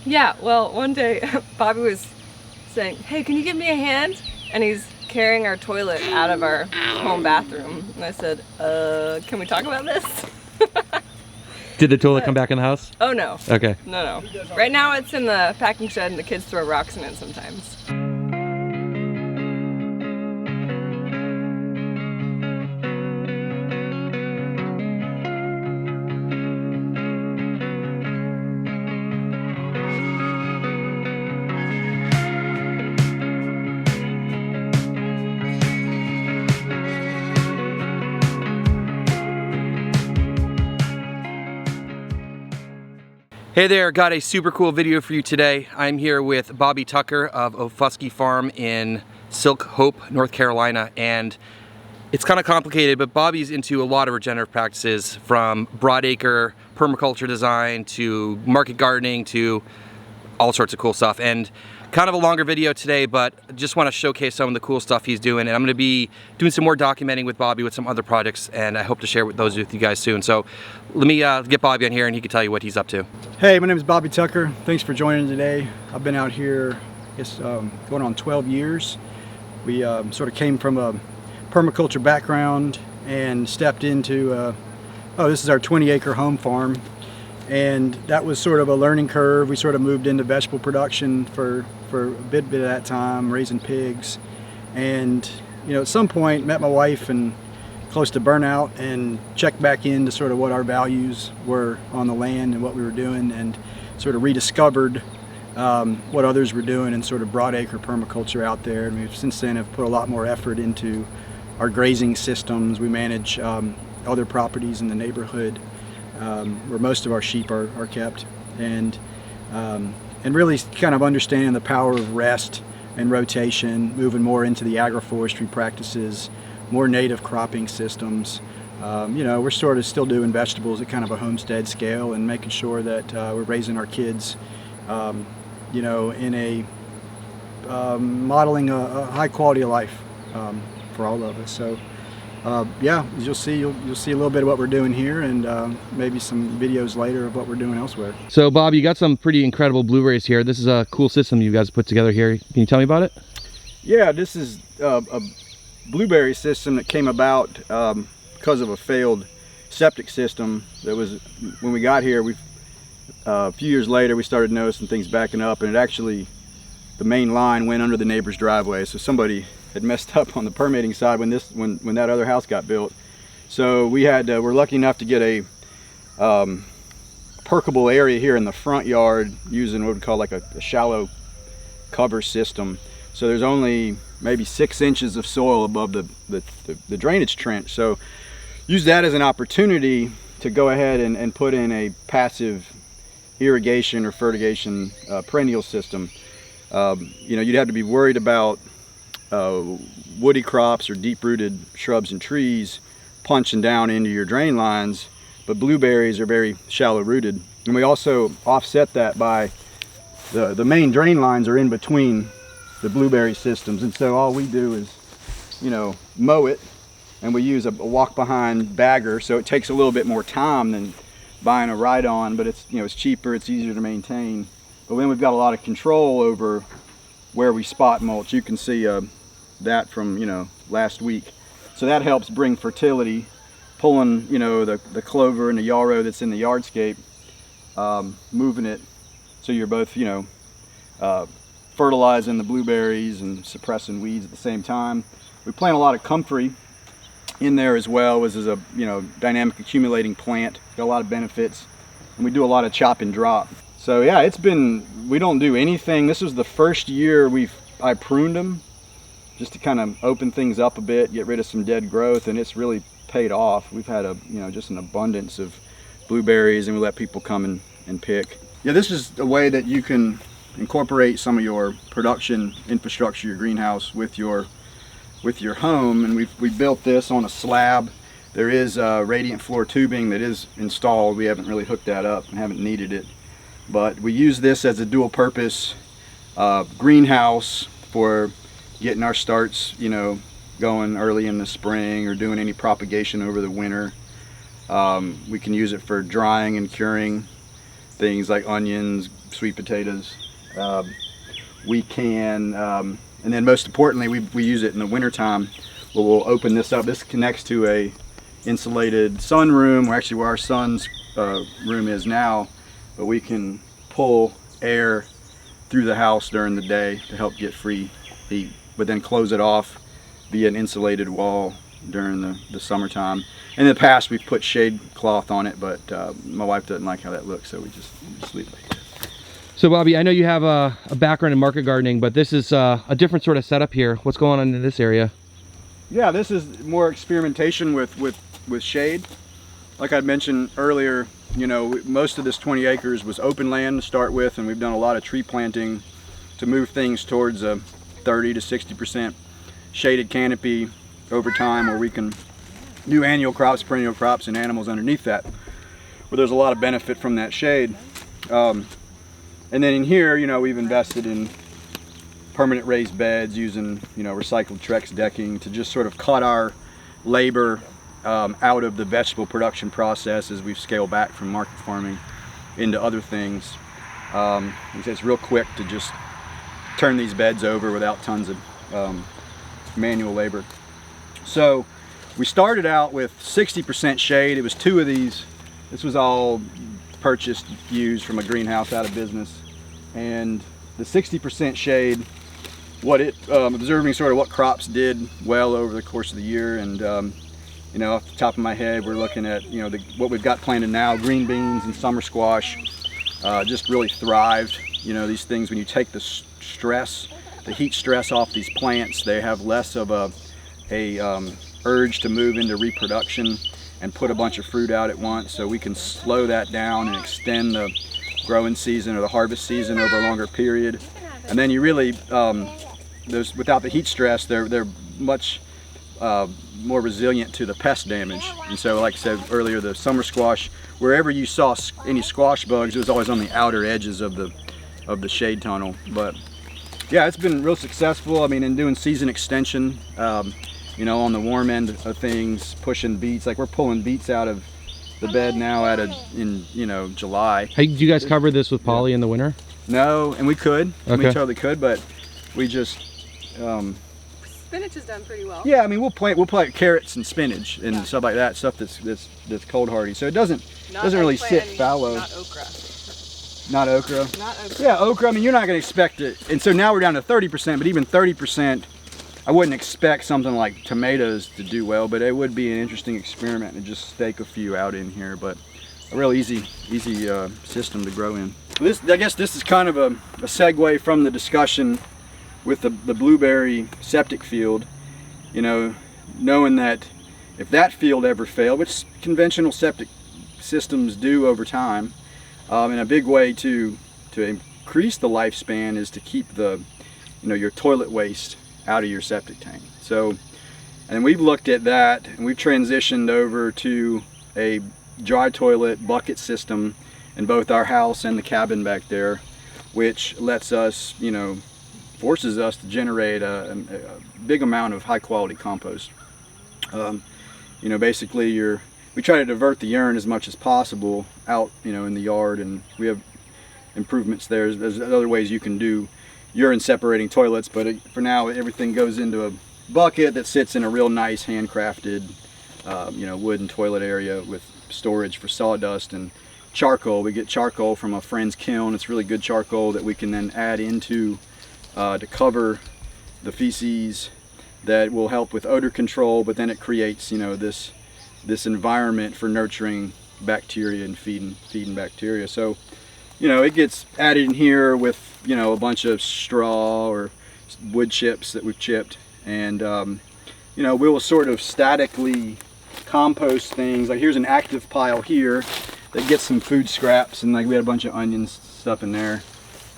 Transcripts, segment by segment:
Yeah, well, one day Bobby was saying, hey, can you give me a hand? And he's carrying our toilet out of our home bathroom. And I said, can we talk about this? Did the toilet come back in the house? Oh no. Okay. No. Right now it's in the packing shed and the kids throw rocks in it sometimes. Hey there, got a super cool video for you today. I'm here with Bobby Tucker of Okfuskee Farm in Silk Hope, North Carolina, and it's kind of complicated, but Bobby's into a lot of regenerative practices, from Broad Acre Permaculture Design to market gardening to all sorts of cool stuff. And kind of a longer video today, but just want to showcase some of the cool stuff he's doing. And I'm going to be doing some more documenting with Bobby with some other projects, and I hope to share those with you guys soon. So let me get Bobby on here and he can tell you what he's up to. Hey, my name is Bobby Tucker. Thanks for joining today. I've been out here, I guess, going on 12 years. We sort of came from a permaculture background and stepped into, this is our 20-acre home farm. And that was sort of a learning curve. We sort of moved into vegetable production for a bit of that time, raising pigs. And, you know, at some point met my wife and close to burnout, and checked back into sort of what our values were on the land and what we were doing, and sort of rediscovered what others were doing in sort of broad acre permaculture out there. And we've since then have put a lot more effort into our grazing systems. We manage other properties in the neighborhood where most of our sheep are kept, and really kind of understanding the power of rest and rotation, moving more into the agroforestry practices, more native cropping systems. You know, we're sort of still doing vegetables at kind of a homestead scale, and making sure that we're raising our kids, you know, in a modeling a high quality of life for all of us. So yeah, you'll see a little bit of what we're doing here, and maybe some videos later of what we're doing elsewhere. So Bob, you got some pretty incredible blueberries here. This is a cool system you guys put together here. Can you tell me about it? Yeah, this is a blueberry system that came about because of a failed septic system. That was, when we got here, a few years later we started noticing things backing up, and it actually, the main line went under the neighbor's driveway. So somebody had messed up on the permitting side when that other house got built. So we had we're lucky enough to get a perkable area here in the front yard using what we call like a shallow cover system. So there's only maybe 6 inches of soil above the drainage trench. So use that as an opportunity to go ahead and put in a passive irrigation or fertigation perennial system. You know, you'd have to be worried about woody crops or deep-rooted shrubs and trees punching down into your drain lines, but blueberries are very shallow rooted. And we also offset that by the main drain lines are in between the blueberry systems, and so all we do is, you know, mow it, and we use a walk behind bagger, so it takes a little bit more time than buying a ride-on, but it's, you know, it's cheaper, it's easier to maintain. But then we've got a lot of control over where we spot mulch. You can see that from, you know, last week. So that helps bring fertility, pulling, you know, the clover and the yarrow that's in the yardscape, moving it so you're both, you know, fertilizing the blueberries and suppressing weeds at the same time. We plant a lot of comfrey in there as well, as a, you know, dynamic accumulating plant. Got a lot of benefits, and we do a lot of chop and drop. So yeah, it's been, we don't do anything. This was the first year I pruned them just to kind of open things up a bit, get rid of some dead growth, and it's really paid off. We've had just an abundance of blueberries, and we let people come and pick. Yeah, this is a way that you can incorporate some of your production infrastructure, your greenhouse, with your home. And we built this on a slab. There is radiant floor tubing that is installed. We haven't really hooked that up and haven't needed it, but we use this as a dual purpose greenhouse for getting our starts, you know, going early in the spring, or doing any propagation over the winter. We can use it for drying and curing things like onions, sweet potatoes. We can, and then most importantly, we use it in the wintertime. We'll open this up. This connects to a insulated sunroom, or actually where our son's room is now, but we can pull air through the house during the day to help get free heat, but then close it off via an insulated wall during the summertime. In the past we've put shade cloth on it, but my wife doesn't like how that looks, so we just leave it like this. So Bobby, I know you have a background in market gardening, but this is a different sort of setup here. What's going on in this area? Yeah, this is more experimentation with shade. Like I mentioned earlier, you know, most of this 20 acres was open land to start with, and we've done a lot of tree planting to move things towards a 30 to 60% shaded canopy over time, where we can do annual crops, perennial crops, and animals underneath that, where there's a lot of benefit from that shade. And then in here, you know, we've invested in permanent raised beds using, you know, recycled Trex decking to just sort of cut our labor out of the vegetable production process as we've scaled back from market farming into other things. It's real quick to just turn these beds over without tons of manual labor. So we started out with 60% shade. It was 2 of these. This was all purchased, used from a greenhouse out of business. And the 60% shade, observing sort of what crops did well over the course of the year, and you know, off the top of my head, we're looking at, you know, what we've got planted now, green beans and summer squash, just really thrived. You know, these things, when you take the stress, the heat stress off these plants, they have less of a urge to move into reproduction and put a bunch of fruit out at once. So we can slow that down and extend the growing season or the harvest season over a longer period. And then you really, without the heat stress, they're much more resilient to the pest damage. And so, like I said earlier, the summer squash, wherever you saw any squash bugs, it was always on the outer edges of the shade tunnel. But yeah, it's been real successful. I mean, in doing season extension, you know, on the warm end of things, pushing beets, like we're pulling beets out of the bed now in you know, July. Hey, do you guys cover this with poly in the winter? No, and we could. Okay. We totally could, but we just Spinach is done pretty well. yeah, I mean, we'll plant carrots and spinach and stuff like that, stuff that's cold hardy. So it doesn't really sit fallow. Not okra. Not okra. Not okra. Yeah, okra, I mean, you're not going to expect it. And so now we're down to 30%, but even 30%, I wouldn't expect something like tomatoes to do well, but it would be an interesting experiment to just stake a few out in here. But a real easy system to grow in. I guess this is kind of a segue from the discussion with the blueberry septic field. You know, knowing that if that field ever failed, which conventional septic systems do over time, and a big way to increase the lifespan is to keep your toilet waste out of your septic tank. So, and we've looked at that, and we've transitioned over to a dry toilet bucket system in both our house and the cabin back there, which lets us, you know, forces us to generate a big amount of high quality compost. You know, basically we try to divert the urine as much as possible out, you know, in the yard, and we have improvements there. There's other ways you can do urine separating toilets, but for now everything goes into a bucket that sits in a real nice handcrafted you know, wooden toilet area with storage for sawdust and charcoal. We get charcoal from a friend's kiln. It's really good charcoal that we can then add into to cover the feces, that will help with odor control, but then it creates, you know, this environment for nurturing bacteria and feeding bacteria. So, you know, it gets added in here with, you know, a bunch of straw or wood chips that we've chipped, and you know, we'll sort of statically compost things. Like here's an active pile here that gets some food scraps, and like we had a bunch of onions stuff in there,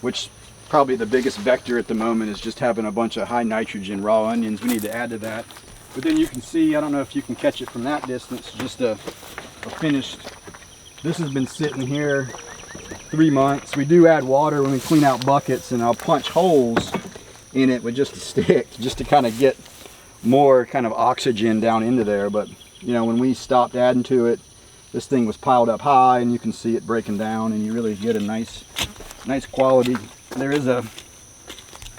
which probably the biggest vector at the moment is just having a bunch of high nitrogen raw onions. We need to add to that. But then you can see, I don't know if you can catch it from that distance, just a finished, this has been sitting here 3 months. We do add water when we clean out buckets, and I'll punch holes in it with just a stick just to kind of get more kind of oxygen down into there. But you know, when we stopped adding to it, this thing was piled up high, and you can see it breaking down, and you really get a nice nice quality. There is I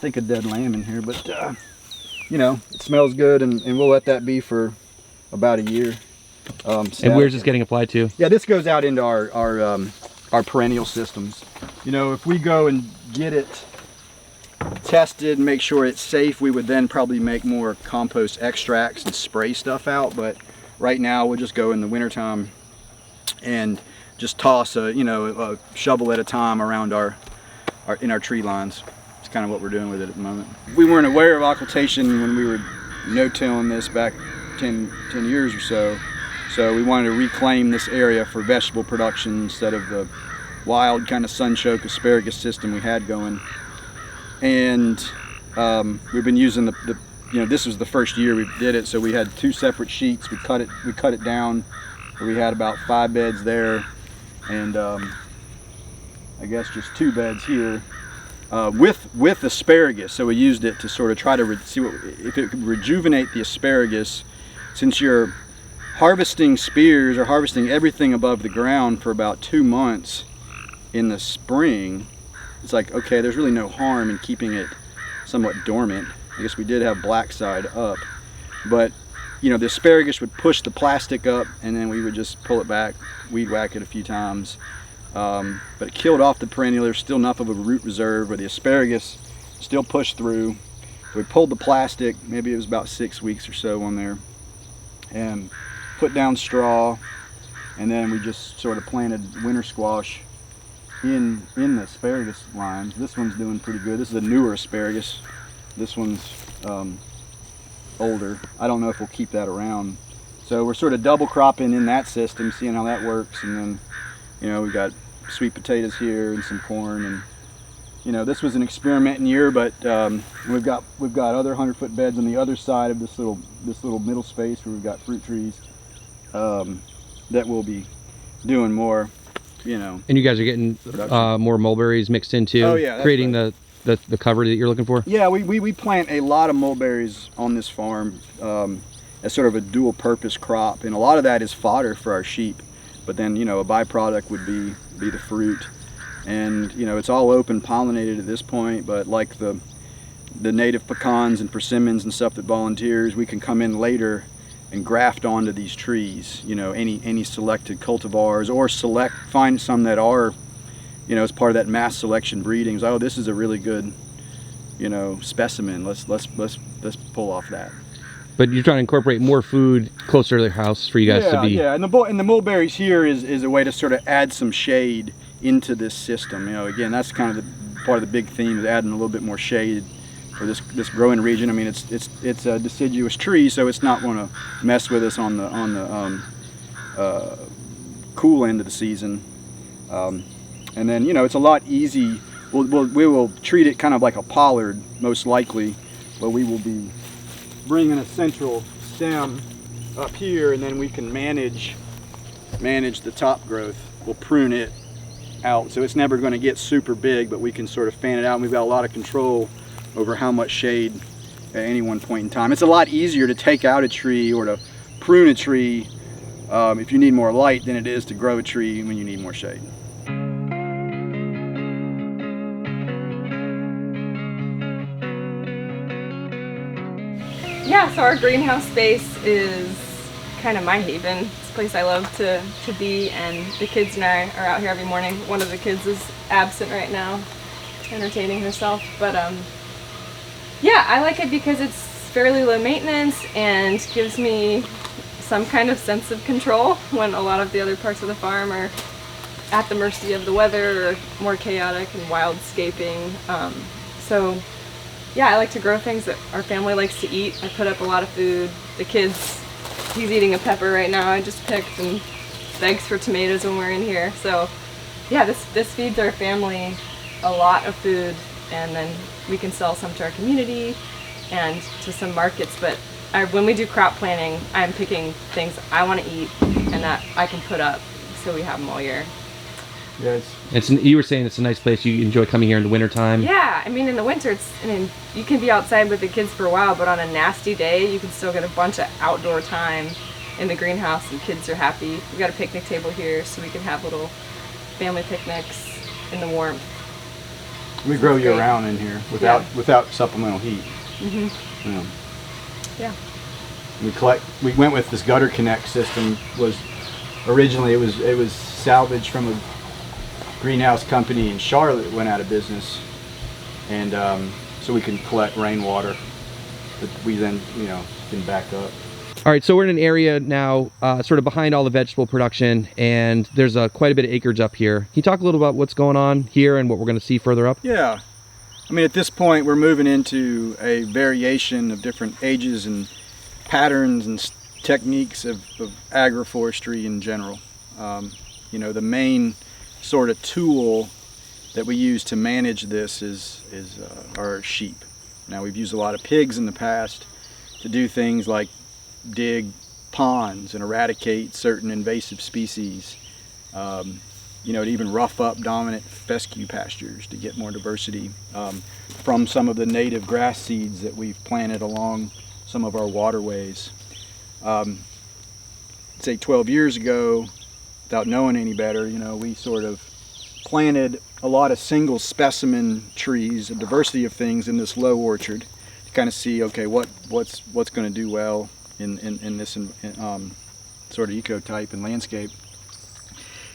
think a dead lamb in here, but you know, it smells good, and we'll let that be for about a year. And where's this getting applied to? Yeah, this goes out into our perennial systems. You know, if we go and get it tested and make sure it's safe, we would then probably make more compost extracts and spray stuff out. But right now we'll just go in the wintertime and just toss a shovel at a time around in our tree lines. It's kind of what we're doing with it at the moment. We weren't aware of occultation when we were no-tilling this back 10 years or so. So we wanted to reclaim this area for vegetable production instead of the wild kind of sunchoke asparagus system we had going. And we've been using this was the first year we did it, so we had 2 separate sheets. We cut it down. We had about 5 beds there, and I guess just 2 beds here with asparagus. So we used it to sort of try to see if it could rejuvenate the asparagus, since you're harvesting spears or harvesting everything above the ground for about 2 months in the spring. It's like, okay, there's really no harm in keeping it somewhat dormant. I guess we did have black side up, but you know, the asparagus would push the plastic up, and then we would just pull it back, weed whack it a few times. But it killed off the perennial. There's still enough of a root reserve where the asparagus still pushed through. So we pulled the plastic, maybe it was about 6 weeks or so on there, and put down straw, and then we just sort of planted winter squash in the asparagus lines. This one's doing pretty good. This is a newer asparagus. This one's older. I don't know if we'll keep that around. So we're sort of double cropping in that system, seeing how that works. And then, you know, we got sweet potatoes here and some corn. And you know, this was an experimenting year, but we've got other 100-foot beds on the other side of this little middle space where we've got fruit trees that we'll be doing more. You know, and you guys are getting more mulberries mixed into, oh, yeah, creating right. the cover that you're looking for? Yeah, we plant a lot of mulberries on this farm as sort of a dual purpose crop, and a lot of that is fodder for our sheep, but then, you know, a byproduct would be the fruit. And you know, it's all open pollinated at this point, but like the native pecans and persimmons and stuff that volunteers, we can come in later and graft onto these trees, you know, any selected cultivars, or find some that are, you know, as part of that mass selection breeding. So, oh, this is a really good, you know, specimen. Let's pull off that. But you're trying to incorporate more food closer to the house for you guys to be. Yeah, and the mulberries here is a way to sort of add some shade into this system. You know, again, that's kind of part of the big theme, is adding a little bit more shade for this growing region. I mean, it's a deciduous tree, so it's not going to mess with us on the cool end of the season. And then, you know, it's a lot easy. We will treat it kind of like a pollard, most likely, but we will be bringing a central stem up here, and then we can manage the top growth. We'll prune it out, so it's never going to get super big, but we can sort of fan it out, and we've got a lot of control over how much shade at any one point in time. It's a lot easier to take out a tree or to prune a tree if you need more light than it is to grow a tree when you need more shade. Yeah, so our greenhouse space is kind of my haven. It's a place I love to be, and the kids and I are out here every morning. One of the kids is absent right now, entertaining herself, but yeah, I like it because it's fairly low maintenance and gives me some kind of sense of control when a lot of the other parts of the farm are at the mercy of the weather or more chaotic and wildscaping. So yeah, I like to grow things that our family likes to eat. I put up a lot of food. The kids, he's eating a pepper right now I just picked, and bags for tomatoes when we're in here. So yeah, this feeds our family a lot of food, and then we can sell some to our community and to some markets. But when we do crop planning, I'm picking things I want to eat and that I can put up, so we have them all year. Yes. You were saying it's a nice place. You enjoy coming here in the winter time. Yeah, I mean, in the winter, you can be outside with the kids for a while, but on a nasty day, you can still get a bunch of outdoor time in the greenhouse, and kids are happy. We've got a picnic table here, so we can have little family picnics in the warmth. We grow year Great. round in here Yeah. without supplemental heat. Yeah. We went with this gutter connect system. Originally it was salvaged from a greenhouse company in Charlotte that went out of business, and so we can collect rainwater that we then can back up. All right, so we're in an area now sort of behind all the vegetable production, and there's quite a bit of acreage up here. Can you talk a little about what's going on here and what we're going to see further up? Yeah, I mean, at this point we're moving into a variation of different ages and patterns and techniques of agroforestry in general. The main sort of tool that we use to manage this is our sheep. Now, we've used a lot of pigs in the past to do things like dig ponds and eradicate certain invasive species, to even rough up dominant fescue pastures to get more diversity from some of the native grass seeds that we've planted along some of our waterways. Say 12 years ago, without knowing any better, we sort of planted a lot of single specimen trees, a diversity of things in this low orchard to kind of see, okay, what's going to do well in this sort of ecotype and landscape.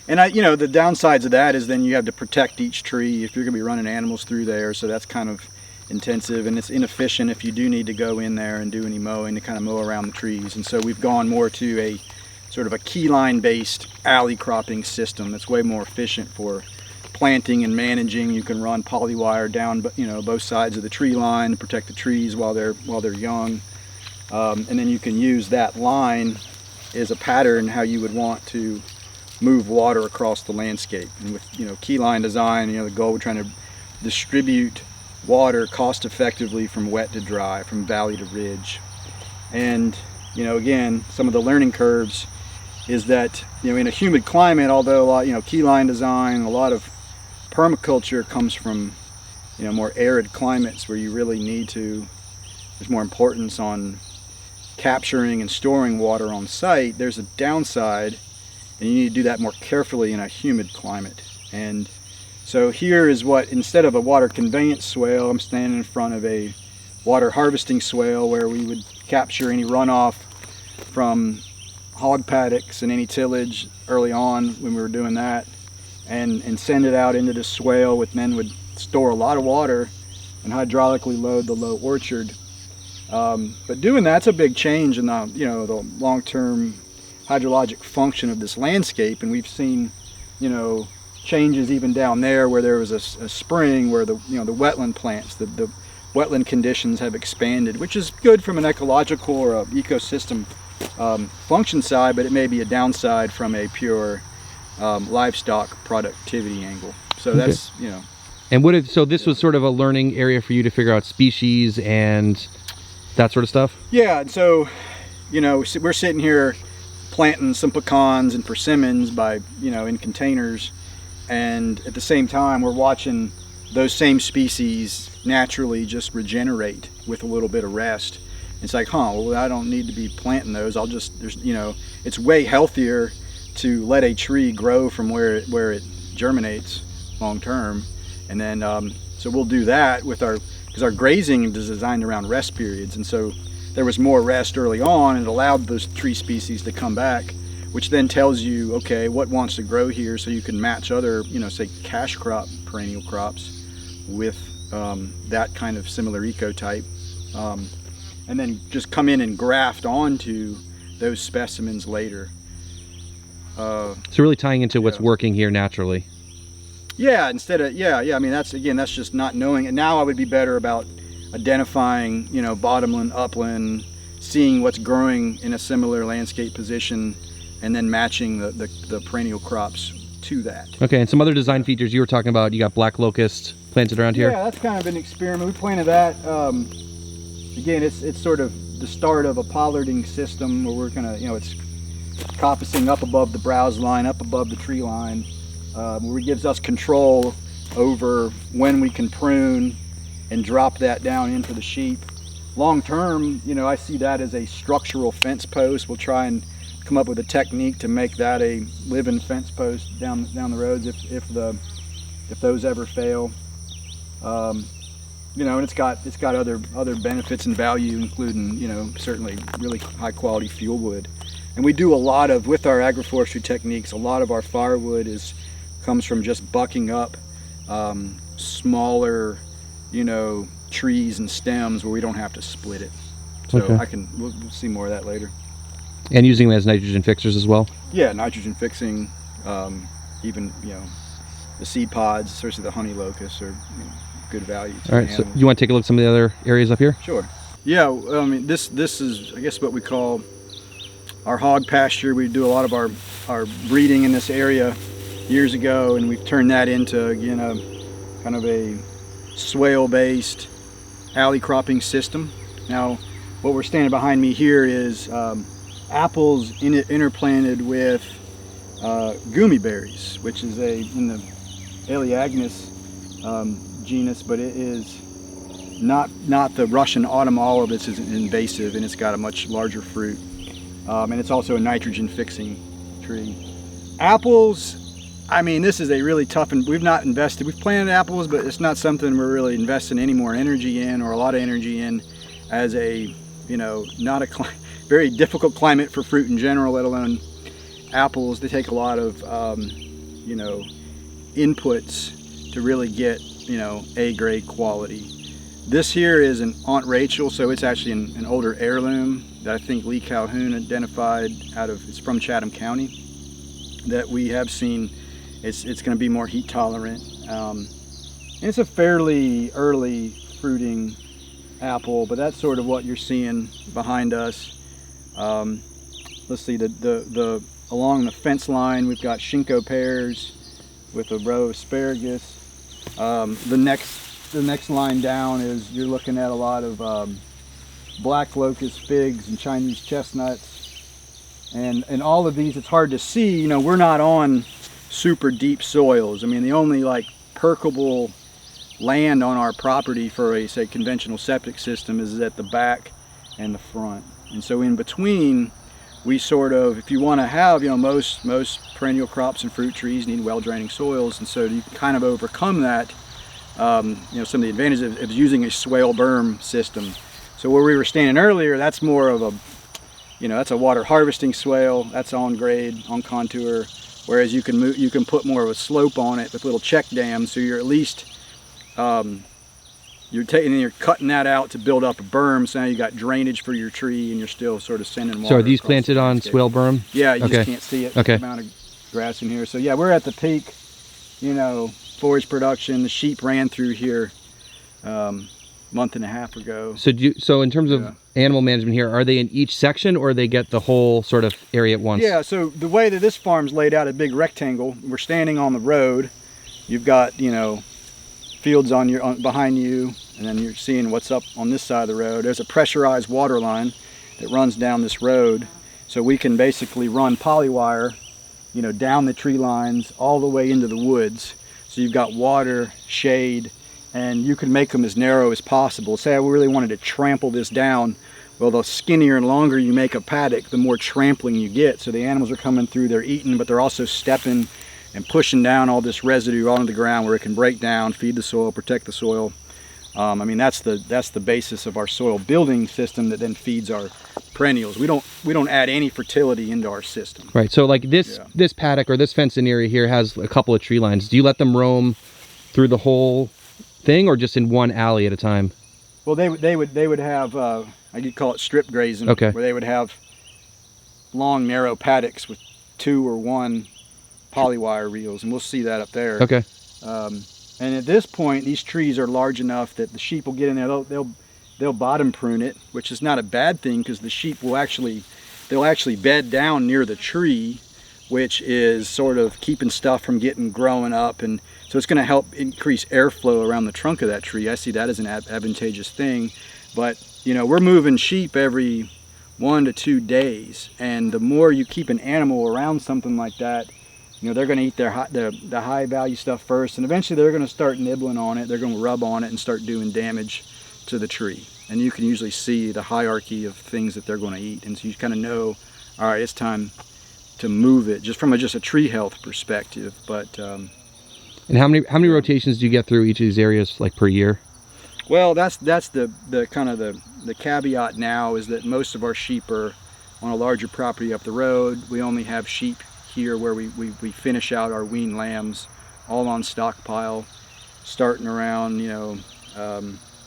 And the downsides of that is then you have to protect each tree if you're going to be running animals through there, so that's kind of intensive, and it's inefficient if you do need to go in there and do any mowing to kind of mow around the trees. And so we've gone more to a sort of a keyline based alley cropping system that's way more efficient for planting and managing. You can run polywire down both sides of the tree line to protect the trees while they're young. And then you can use that line as a pattern how you would want to move water across the landscape. And with keyline design, the goal, we're trying to distribute water cost effectively from wet to dry, from valley to ridge. And again, some of the learning curves is that in a humid climate, although a lot keyline design, a lot of permaculture comes from more arid climates where you really need to, there's more importance on capturing and storing water on site. There's a downside, and you need to do that more carefully in a humid climate. And so here is what, instead of a water conveyance swale, I'm standing in front of a water harvesting swale where we would capture any runoff from hog paddocks and any tillage early on when we were doing that, and send it out into this swale, which then would store a lot of water and hydraulically load the low orchard. But doing that's a big change in the long-term hydrologic function of this landscape, and we've seen changes even down there where there was a spring where the wetland plants, the wetland conditions have expanded, which is good from an ecological or a ecosystem function side, but it may be a downside from a pure livestock productivity angle. So that's And so this was sort of a learning area for you to figure out species and that sort of stuff? Yeah, and so we're sitting here planting some pecans and persimmons in containers, and at the same time we're watching those same species naturally just regenerate with a little bit of rest. It's like, well, I don't need to be planting those. It's way healthier to let a tree grow from where it germinates long term, and then so we'll do that with because our grazing is designed around rest periods, and so there was more rest early on, and it allowed those tree species to come back, which then tells you, okay, what wants to grow here, so you can match other, say cash crop perennial crops with that kind of similar ecotype, and then just come in and graft onto those specimens later. So really tying into what's working here naturally. Yeah, I mean, that's just not knowing. And now I would be better about identifying, bottomland, upland, seeing what's growing in a similar landscape position, and then matching the perennial crops to that. Okay, and some other design features you were talking about, you got black locust planted around here? Yeah, that's kind of an experiment. We planted that. Again, it's sort of the start of a pollarding system where we're gonna, it's coppicing up above the browse line, up above the tree line, where it gives us control over when we can prune and drop that down into the sheep. Long term, I see that as a structural fence post. We'll try and come up with a technique to make that a living fence post down the roads if those ever fail. You know, and it's got other benefits and value, including, you know, certainly really high quality fuel wood. And we do a lot of, with our agroforestry techniques, a lot of our firewood comes from just bucking up smaller, you know, trees and stems where we don't have to split it. So okay. we'll see more of that later. And using them as nitrogen fixers as well? Yeah, nitrogen fixing, even, you know, the seed pods, especially the honey locust, are, you know, good value to All right, so you want to take a look at some of the other areas up here? Sure. Yeah, I mean, this is, I guess, what we call our hog pasture. We do a lot of our breeding in this area years ago, and we've turned that into, again, a kind of a swale-based alley cropping system. Now, what we're standing behind me here is apples interplanted with gummy berries, which is in the Elaeagnus genus, but it is not the Russian autumn olive. It's invasive, and it's got a much larger fruit, and it's also a nitrogen fixing tree. Apples, I mean, this is a really tough, and we've planted apples, but it's not something we're really investing any more energy in, or a lot of energy in, as a, you know, not a very difficult climate for fruit in general, let alone apples. They take a lot of you know, inputs to really get, you know, A-grade quality. This here is an Aunt Rachel, so it's actually an older heirloom that I think Lee Calhoun identified it's from Chatham County, that we have seen it's going to be more heat tolerant. And it's a fairly early fruiting apple, but that's sort of what you're seeing behind us. Let's see, along the fence line we've got Shinko pears with a row of asparagus. The next line down is, you're looking at a lot of black locust figs and Chinese chestnuts, and all of these, it's hard to see, you know, we're not on super deep soils. I mean, the only like perkable land on our property for a, say, conventional septic system is at the back and the front, and so in between we sort of, if you want to have, you know, most perennial crops and fruit trees need well draining soils, and so you kind of overcome that, you know, some of the advantages of using a swale berm system. So where we were standing earlier, that's more of a, you know, that's a water harvesting swale, that's on grade, on contour, whereas you can put more of a slope on it with little check dams, so you're at least you're cutting that out to build up a berm, so now you got drainage for your tree, and you're still sort of sending water. So are these planted on swale berm? Yeah, you just can't see it. Okay. The amount of grass in here. So yeah, we're at the peak, you know, forage production. The sheep ran through here month and a half ago. So in terms of animal management here, are they in each section, or they get the whole sort of area at once? Yeah, so the way that this farm's laid out, a big rectangle, we're standing on the road. You've got, you know, fields behind you, and then you're seeing what's up on this side of the road. There's a pressurized water line that runs down this road, so we can basically run polywire, you know, down the tree lines all the way into the woods. So you've got water, shade, and you can make them as narrow as possible. Say I really wanted to trample this down, well, the skinnier and longer you make a paddock, the more trampling you get. So the animals are coming through, they're eating, but they're also stepping and pushing down all this residue onto the ground where it can break down, feed the soil, protect the soil. I mean, that's the basis of our soil building system that then feeds our perennials. We don't add any fertility into our system. Right. So like this paddock or this fenced-in area here has a couple of tree lines. Do you let them roam through the whole thing, or just in one alley at a time? Well, they would have I could call it strip grazing. Okay. Where they would have long, narrow paddocks with 2 or 1 polywire reels, and we'll see that up there. Okay. And at this point, these trees are large enough that the sheep will get in there. They'll bottom prune it, which is not a bad thing, because the sheep will they'll actually bed down near the tree, which is sort of keeping stuff from growing up, and so it's going to help increase airflow around the trunk of that tree. I see that as an advantageous thing. But you know, we're moving sheep every 1 to 2 days, and the more you keep an animal around something like that, you know, they're going to eat the high value stuff first, and eventually they're going to start nibbling on it. They're going to rub on it and start doing damage to the tree. And you can usually see the hierarchy of things that they're going to eat, and so you kind of know, all right, it's time to move it, just from just a tree health perspective. But And how many rotations do you get through each of these areas, like, per year? Well, that's the kind of the caveat now, is that most of our sheep are on a larger property up the road. We only have sheep here where we finish out our weaned lambs all on stockpile, starting around, you know,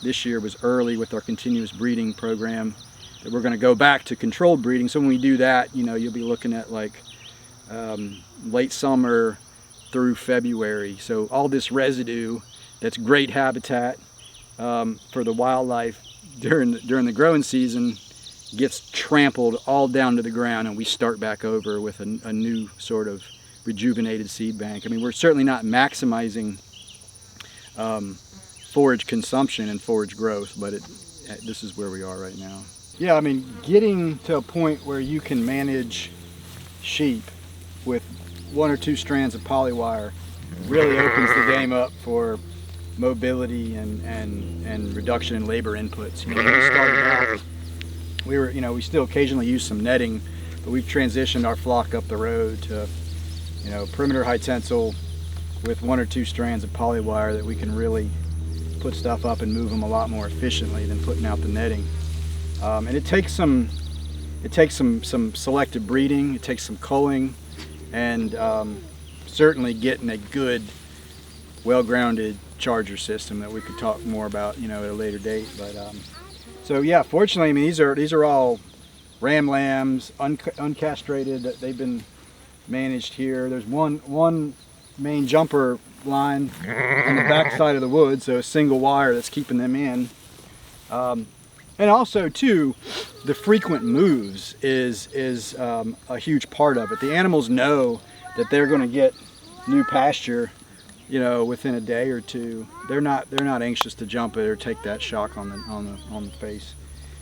this year was early with our continuous breeding program, that we're going to go back to controlled breeding. So when we do that, you know, you'll be looking at like late summer through February. So all this residue that's great habitat for the wildlife during the growing season gets trampled all down to the ground, and we start back over with a new sort of rejuvenated seed bank. I mean, we're certainly not maximizing forage consumption and forage growth, but this is where we are right now. Yeah, I mean, getting to a point where you can manage sheep with 1 or 2 strands of polywire really opens the game up for mobility and reduction in labor inputs. You know, when we started out, we still occasionally use some netting, but we've transitioned our flock up the road to, you know, perimeter high tensile with 1 or 2 strands of polywire that we can really put stuff up and move them a lot more efficiently than putting out the netting. And it takes some selective breeding, it takes some culling, and certainly getting a good, well-grounded charger system that we could talk more about, you know, at a later date. But so yeah, fortunately, I mean, these are all ram lambs, uncastrated. They've been managed here. There's one main jumper line on the back side of the wood, so a single wire that's keeping them in. And also too, the frequent moves is a huge part of it. The animals know that they're going to get new pasture, you know, within a day or two. They're not anxious to jump it or take that shock on the face.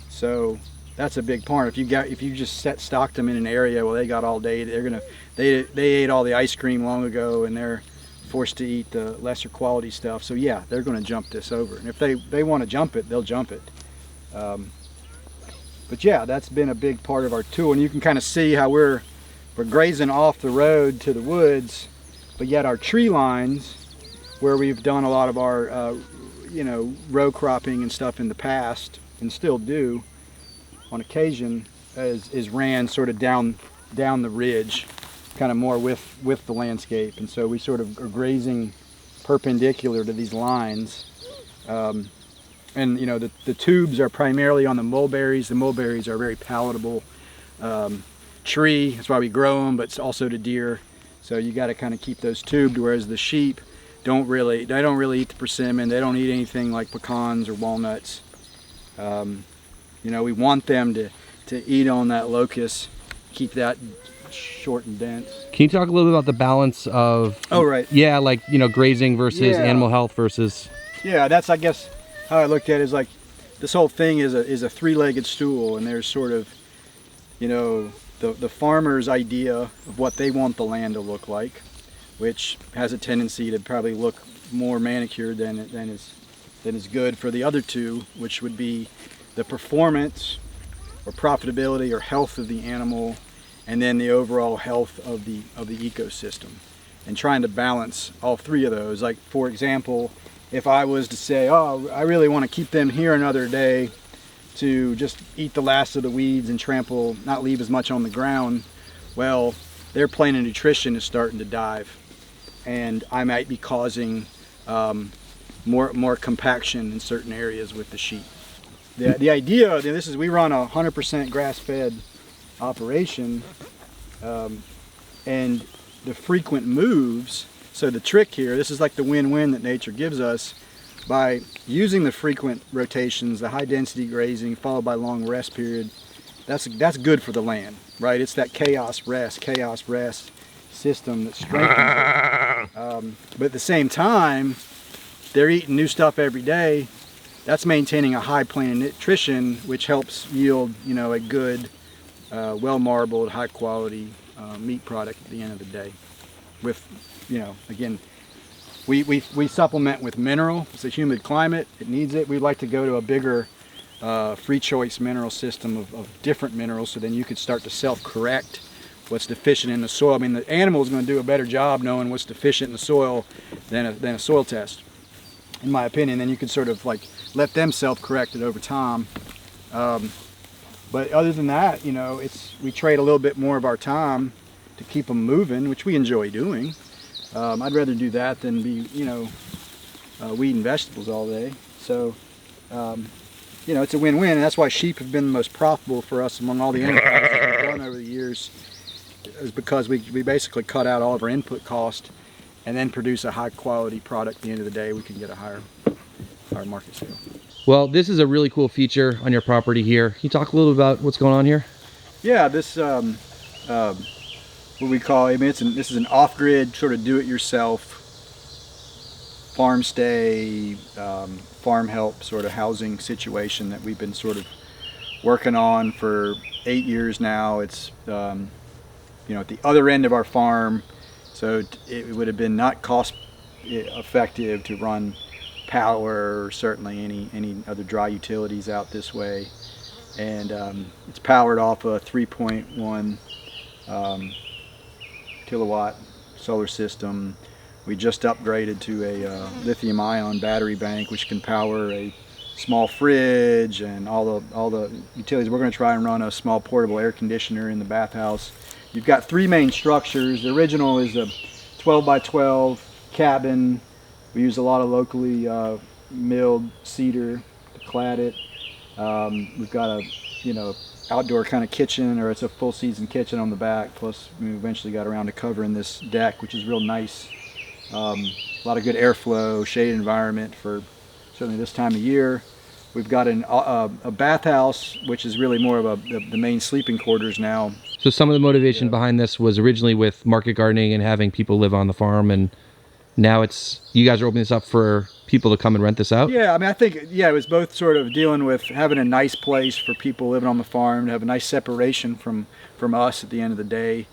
So that's a big part. If you just stocked them in an area, well, they got all day. They ate all the ice cream long ago, and they're forced to eat the lesser quality stuff. So yeah, they're going to jump this over. And if they want to jump it, they'll jump it. But yeah, that's been a big part of our tool, and you can kind of see how we're grazing off the road to the woods, but yet our tree lines, where we've done a lot of our you know, row cropping and stuff in the past, and still do on occasion, is ran sort of down the ridge, kind of more with the landscape. And so we sort of are grazing perpendicular to these lines. And you know, the tubes are primarily on the mulberries. The mulberries are a very palatable tree. That's why we grow them, but it's also to deer. So you got to kind of keep those tubed, whereas the sheep don't really eat the persimmon. They don't eat anything like pecans or walnuts. You know, we want them to eat on that locust, keep that short and dense. Can you talk a little bit about the balance of, oh right, yeah, like, you know, grazing versus animal health versus, yeah, that's, I guess, how I looked at it, is like this whole thing is a three-legged stool, and there's sort of, you know, the farmer's idea of what they want the land to look like, which has a tendency to probably look more manicured than is good for the other two, which would be the performance or profitability or health of the animal, and then the overall health of the ecosystem, and trying to balance all three of those. Like, for example, if I was to say, oh, I really want to keep them here another day to just eat the last of the weeds and trample, not leave as much on the ground, well, their plane of nutrition is starting to dive, and I might be causing more compaction in certain areas with the sheep. The idea, this is, we run a 100% grass-fed operation, and the frequent moves. So the trick here, this is like the win-win that nature gives us, by using the frequent rotations, the high-density grazing followed by long rest period. That's good for the land, right? It's that chaos rest system that strengthens it. But at the same time, they're eating new stuff every day. That's maintaining a high plane of nutrition, which helps yield, you know, a good, well-marbled, high-quality meat product at the end of the day. With, you know, again, we supplement with mineral. It's a humid climate; it needs it. We'd like to go to a bigger, free choice mineral system of different minerals, so then you could start to self-correct what's deficient in the soil. I mean, the animal is going to do a better job knowing what's deficient in the soil than a soil test, in my opinion. Then you can sort of like let them self-correct it over time. But other than that, you know, we trade a little bit more of our time to keep them moving, which we enjoy doing. I'd rather do that than be, you know, weeding vegetables all day. So, you know, it's a win-win, and that's why sheep have been the most profitable for us among all the enterprises that we've done over the years, is because we basically cut out all of our input cost and then produce a high-quality product. At the end of the day, we can get a higher market sale. Well, this is a really cool feature on your property here. Can you talk a little about what's going on here? Yeah, this what we call, I mean, this is an off-grid sort of do-it-yourself farm stay, farm help sort of housing situation that we've been sort of working on for 8 years now. It's you know, at the other end of our farm, so it would have been not cost effective to run power or certainly any other dry utilities out this way, and it's powered off a 3.1 kilowatt solar system. We just upgraded to a lithium-ion battery bank, which can power a small fridge and all the utilities. We're going to try and run a small portable air conditioner in the bathhouse. You've got 3 main structures. The original is a 12 by 12 cabin. We use a lot of locally milled cedar to clad it. We've got a, you know, outdoor kind of kitchen, or it's a full season kitchen on the back. Plus we eventually got around to covering this deck, which is real nice. A lot of good airflow, shaded environment for certainly this time of year. We've got a bathhouse, which is really more of the main sleeping quarters now. So some of the motivation behind this was originally with market gardening and having people live on the farm, and now you guys are opening this up for people to come and rent this out? Yeah, I mean, I think, yeah, it was both sort of dealing with having a nice place for people living on the farm, to have a nice separation from us at the end of the day.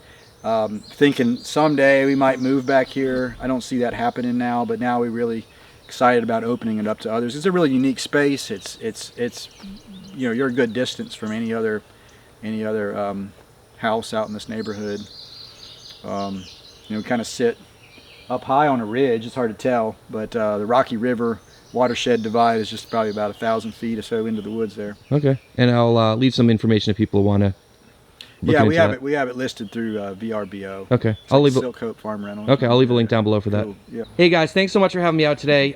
Thinking someday we might move back here. I don't see that happening now, but now we're really excited about opening it up to others. It's a really unique space. It's you know, you're a good distance from any other house out in this neighborhood. You know, kind of sit up high on a ridge. It's hard to tell, but the Rocky River watershed divide is just probably about 1,000 feet or so into the woods there. Okay, and I'll leave some information if people want to. Yeah, we have it listed through VRBO. Okay, I'll leave Silk Hope Farm Rental. Okay, I'll leave a link down below for that. Cool. Yeah. Hey guys, thanks so much for having me out today.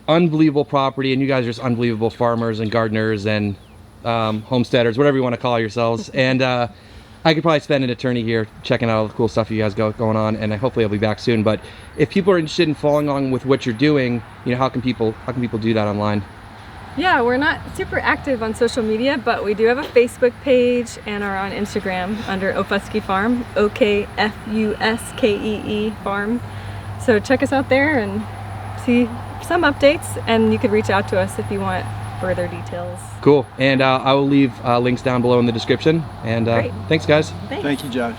Unbelievable property, and you guys are just unbelievable farmers and gardeners and homesteaders, whatever you want to call yourselves. And I could probably spend an eternity here checking out all the cool stuff you guys got going on, and hopefully I'll be back soon. But if people are interested in following along with what you're doing, you know, how can people do that online? Yeah, we're not super active on social media, but we do have a Facebook page and are on Instagram under Okfuskee Farm, O-K-F-U-S-K-E-E Farm. So check us out there and see some updates, and you could reach out to us if you want further details. Cool, and I will leave links down below in the description. And thanks guys. Thanks. Thank you, Josh.